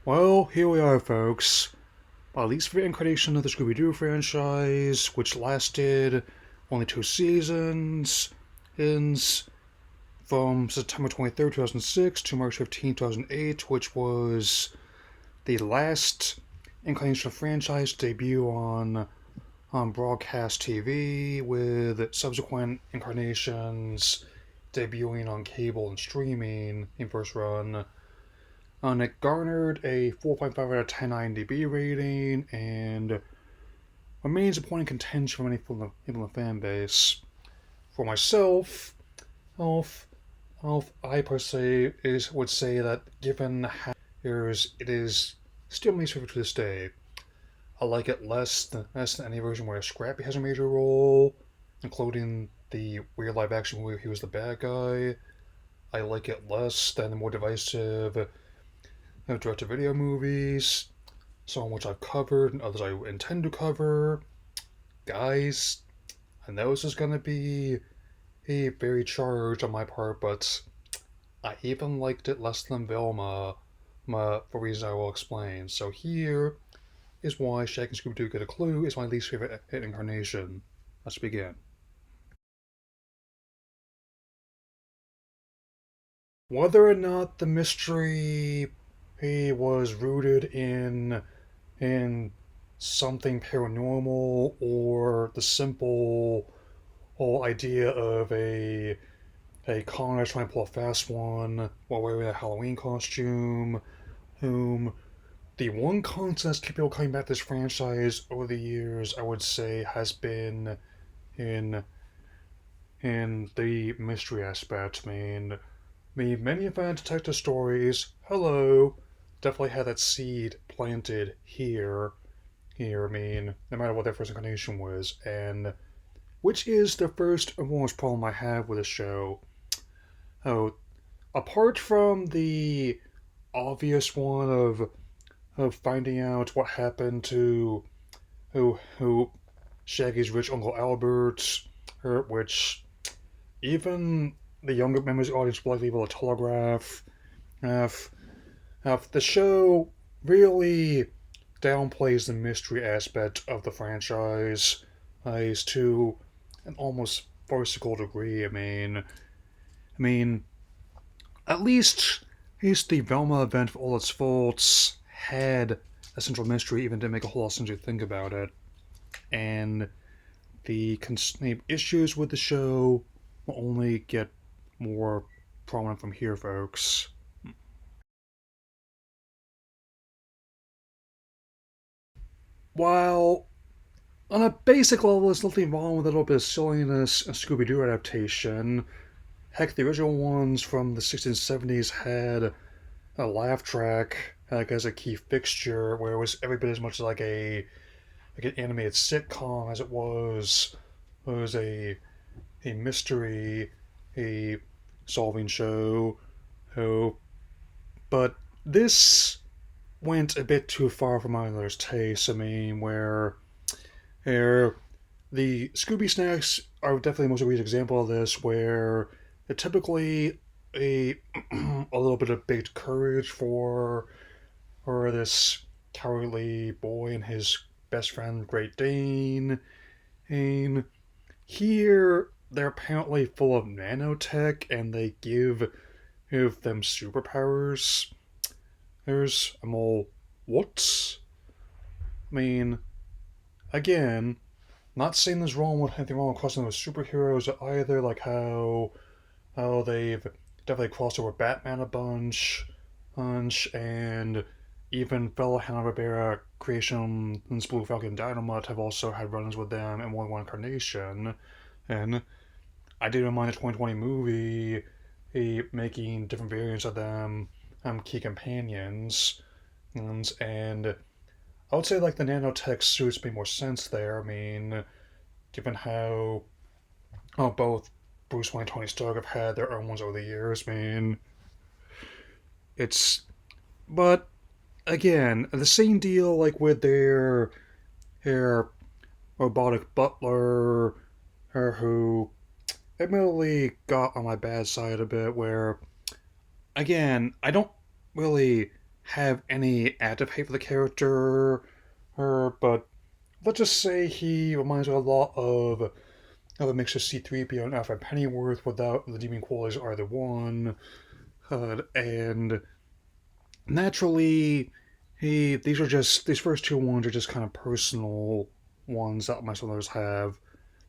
Well, here we are, folks. At least for the incarnation of the Scooby-Doo franchise, which lasted only 2 seasons, ends from September 23rd, 2006 to March 15th, 2008, which was the last incarnation of the franchise to debut on broadcast TV, with subsequent incarnations debuting on cable and streaming in first run. It garnered a 4.5 out of 10 IMDb rating and remains a point of contention for many people in the fan base. For myself, Elf, I personally would say that given how it is still my favorite to this day. I like it less than any version where Scrappy has a major role, including the weird live action movie where he was the bad guy. I like it less than the more divisive direct-to-video movies, some of which I've covered and others I intend to cover. Guys, I know this is going to be a very charged on my part, but I even liked it less than Velma, for reasons I will explain. So here is why Shaggy and Scooby-Doo Get a Clue is my least favorite hit incarnation. Let's begin. Whether or not the mystery was rooted in something paranormal or the simple whole idea of a colonist trying to pull a fast one while wearing a Halloween costume, whom the one constant that's kept people coming back to this franchise over the years, I would say, has been in in the mystery aspect. Many advanced detective stories, hello, definitely had that seed planted here. No matter what their first incarnation was, and which is the first and foremost problem I have with the show. Oh, apart from the obvious one of finding out what happened to who Shaggy's rich Uncle Albert, which even the younger members of the audience will likely be able to telegraph. Have, the show really downplays the mystery aspect of the franchise to an almost farcical degree. At least the Velma event, for all its faults, had a central mystery, even to make a whole lot of sense if you think about it. And the issues with the show will only get more prominent from here, folks. While on a basic level, there's nothing wrong with a little bit of silliness in Scooby Doo adaptation. Heck, the original ones from the 60s and 70s had a laugh track as a key fixture, where it was every bit as much like an animated sitcom as it was a mystery, a solving show. Oh, but this went a bit too far for my mother's taste. Where the Scooby snacks are definitely the most recent example of this, where they're typically a a little bit of baked courage for this cowardly boy and his best friend Great Dane. And here they're apparently full of nanotech and they give them superpowers. There's a mole. What? I mean, again, not saying there's wrong with anything wrong with crossing with superheroes either, like how they've definitely crossed over Batman bunch, and even fellow Hanna-Barbera creations Blue Falcon and Dynamite have also had run-ins with them in more than one incarnation. And I didn't mind the 2020 movie making different variants of them key companions. And I would say like the nanotech suits make more sense there. Given how both Bruce Wayne and Tony Stark have had their own ones over the years. It's but again the same deal like with their robotic butler, who admittedly got on my bad side a bit. Where again I don't really have any active hate for the character, but let's just say he reminds me a lot of a mix of C-3PO and Alfred Pennyworth without the redeeming qualities of either one. And naturally, these first two ones are just kind of personal ones that my others have.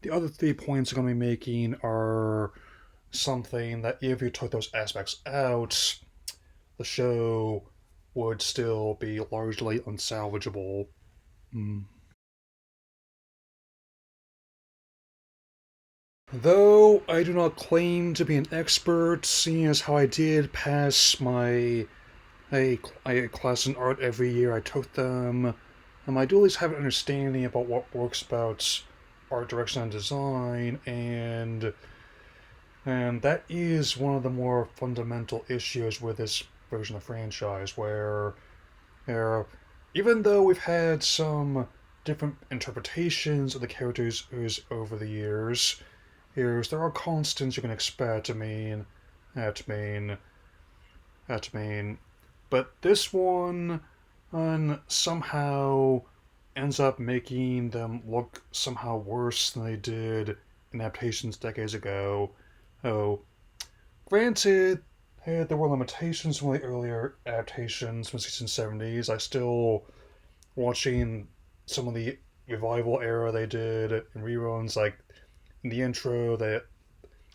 The other 3 points I'm going to be making are something that if you took those aspects out, the show would still be largely unsalvageable. Mm. Though I do not claim to be an expert, seeing as how I did pass a class in art every year I took them, I do at least have an understanding about what works about art direction and design, and that is one of the more fundamental issues with this version of the franchise, where even though we've had some different interpretations of the characters over the years, there are constants you can expect. At mean, at mean, but this one somehow ends up making them look somehow worse than they did in adaptations decades ago. Oh, granted, hey, there were limitations from the earlier adaptations from the 1670s. I still watching some of the revival era they did in reruns, like in the intro, that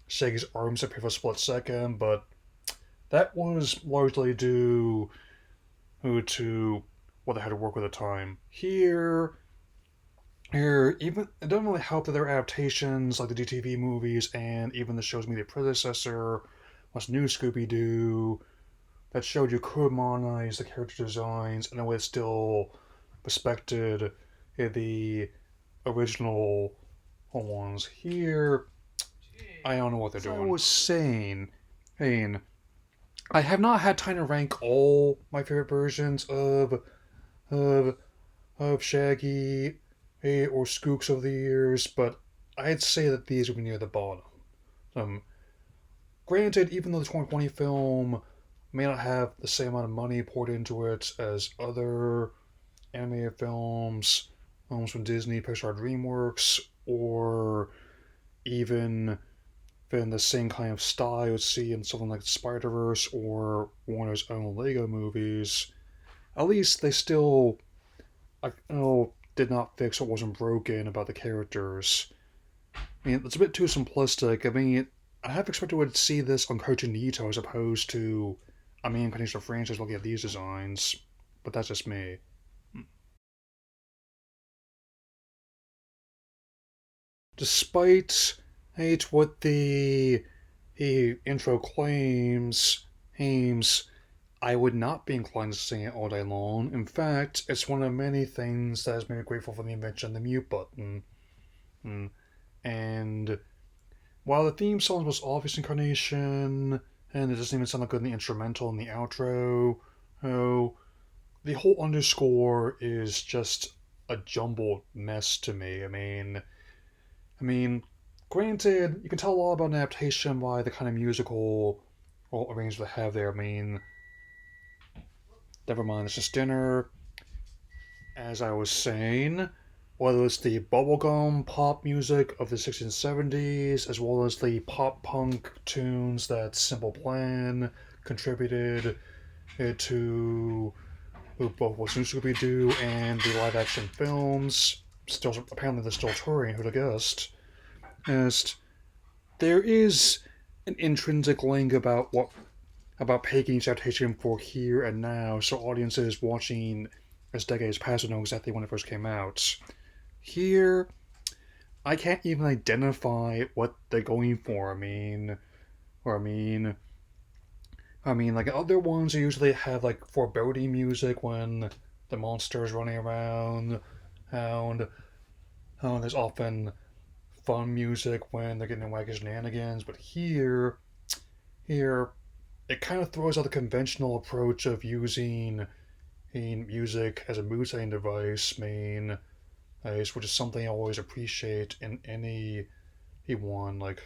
Shaggy's arms appear for a split second, but that was largely due to what they had to work with at the time. Here, even it doesn't really help that there are adaptations like the DTV movies and even the show's immediate predecessor, was New Scooby Doo, that showed you could modernize the character designs in a way that still respected the original ones. Here, I don't know what they're doing. I was saying, I have not had time to rank all my favorite versions of of Shaggy or Skooks over the years, but I'd say that these would be near the bottom. Um, Granted, even though the 2020 film may not have the same amount of money poured into it as other animated films from Disney, Pixar, DreamWorks, or even in the same kind of style you would see in something like Spider Verse or Warner's own Lego movies, at least they still, did not fix what wasn't broken about the characters. I mean, it's a bit too simplistic. I mean, I have expected to see this on Cartoon Nito as opposed to a main incarnation of franchise looking at these designs, but that's just me. Despite what the intro aims, I would not be inclined to sing it all day long. In fact, it's one of many things that has made me grateful for the invention of the mute button. Mm. And while the theme song was obvious incarnation, and it doesn't even sound like good in the instrumental and the outro, oh, the whole underscore is just a jumbled mess to me. I mean, granted, you can tell a lot about an adaptation by the kind of musical arrangement they have there. I mean, never mind, it's just dinner. As I was saying, whether it's the bubblegum pop music of the 1670s, as well as the pop punk tunes that Simple Plan contributed to both What's New Scooby Doo and the live action films. Still, apparently, they're still touring, who'd have guessed? As there is an intrinsic link about picking each adaptation for here and now, so audiences watching as decades pass will know exactly when it first came out. Here, I can't even identify what they're going for. Or I mean, like other ones, they usually have like foreboding music when the monster is running around, and there's often fun music when they're getting wacky shenanigans. But here, it kind of throws out the conventional approach of using music as a mood setting device. Which is something I always appreciate in anyone. Like,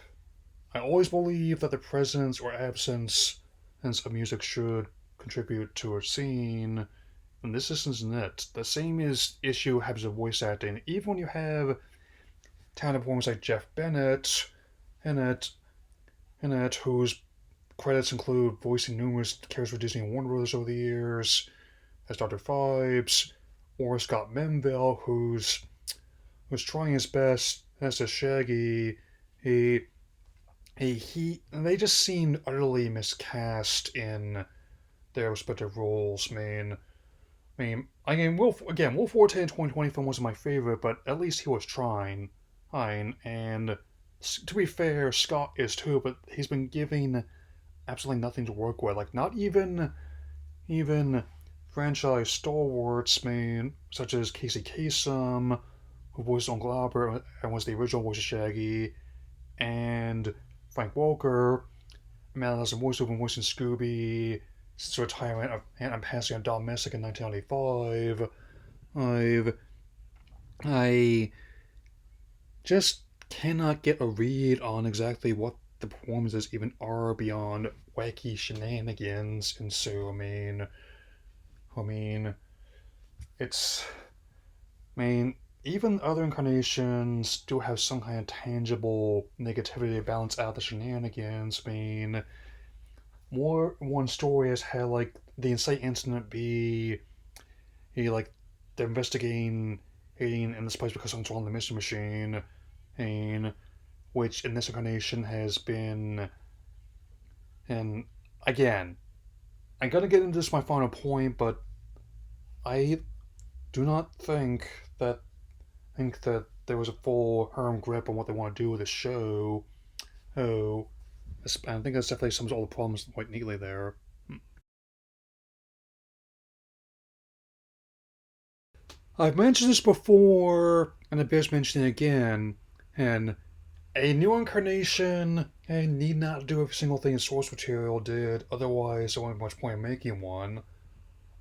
I always believe that the presence or absence of music should contribute to a scene, and this isn't it. The same issue happens with voice acting. Even when you have talented performers like Jeff Bennett in it, whose credits include voicing numerous characters for Disney and Warner Brothers over the years, as Dr. Phibes, or Scott Menville, who's trying his best as a Shaggy. He they just seemed utterly miscast in their respective roles. Wolf Forte in 2020 film wasn't my favorite, but at least he was trying. Fine, and to be fair, Scott is too, but he's been giving absolutely nothing to work with. Like, not even franchise stalwarts, such as Casey Kasem, who voiced Uncle Albert and was the original voice of Shaggy, and Frank Welker, a man that has a voiceover and voicing Scooby, since the retirement of and passing on Don Messick in 1995. I just cannot get a read on exactly what the performances even are beyond wacky shenanigans, and so I mean, it's even other incarnations do have some kind of tangible negativity to balance out the shenanigans. More one story has had like the Insight incident be like they're investigating in this place because something's wrong with the mystery machine, and which in this incarnation has been. And again, I'm gonna get into this my final point, but I do not think that there was a full firm grip on what they want to do with the show. Oh, I think that definitely sums all the problems quite neatly there. I've mentioned this before, and it bears mentioning again, and a new incarnation and need not do every single thing the source material did, otherwise there won't be much point in making one.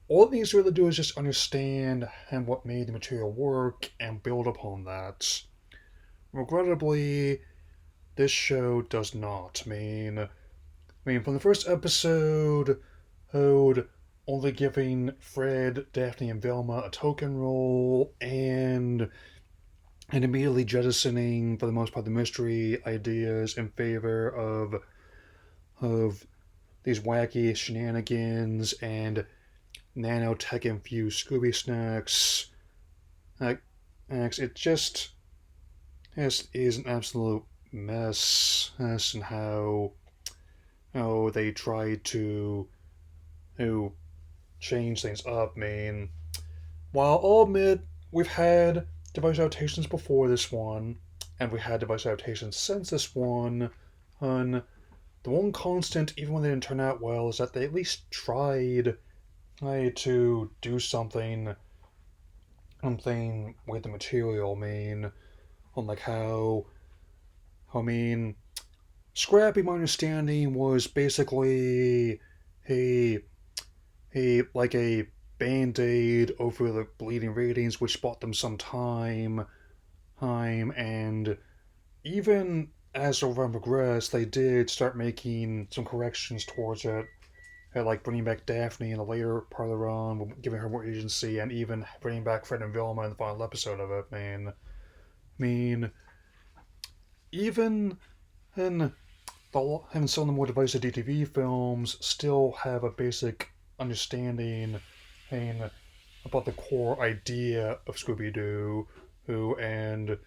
All it needs to really do is just understand and what made the material work and build upon that. Regrettably, this show does not. From the first episode, only giving Fred, Daphne, and Velma a token role, and immediately jettisoning, for the most part, the mystery ideas in favor of these wacky shenanigans and nanotech infused Scooby snacks. It just is an absolute mess as in how they tried to change things up. While I'll admit we've had device adaptations before this one, and we had device adaptations since this one, and the one constant, even when they didn't turn out well, is that they at least tried to do something with the material. Unlike how Scrappy, my understanding, was basically a a band-aid over the bleeding ratings, which bought them some time, and even as the run progressed, they did start making some corrections towards it, like bringing back Daphne in the later part of the run, giving her more agency, and even bringing back Fred and Velma in the final episode of it. Even in having some of the more divisive DTV films, still have a basic understanding about the core idea of Scooby-Doo, and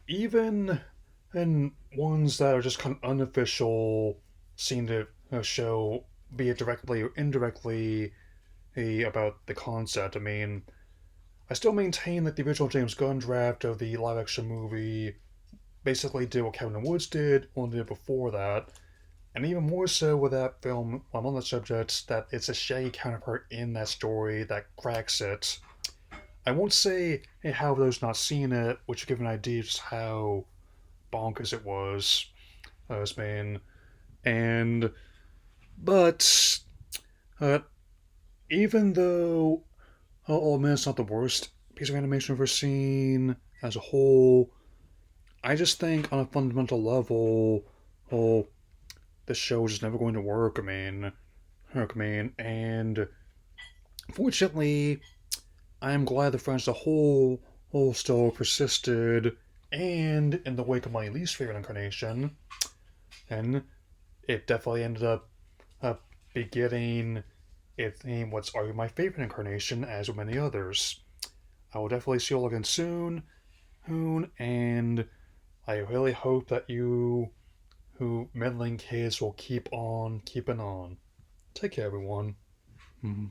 even in ones that are just kind of unofficial, seem to show, be it directly or indirectly, about the concept. I still maintain that the original James Gunn draft of the live-action movie basically did what Kevin Woods did, only did before that, and even more so with that film, I'm on the subject, that it's a Shaggy counterpart in that story that cracks it. I won't say, hey, how those not seen it, which will give an idea of just how bonkers it was. And, but, even though, I'll admit it's not the worst piece of animation I've ever seen as a whole, I just think on a fundamental level, this show is just never going to work. And fortunately, I'm glad the French the whole still persisted, and in the wake of my least favorite incarnation, and it definitely ended up begetting it in what's arguably my favorite incarnation, as with many others. I will definitely see you all again soon, and I really hope that you, who meddling kids, will keep on keeping on. Take care, everyone. Mm-hmm.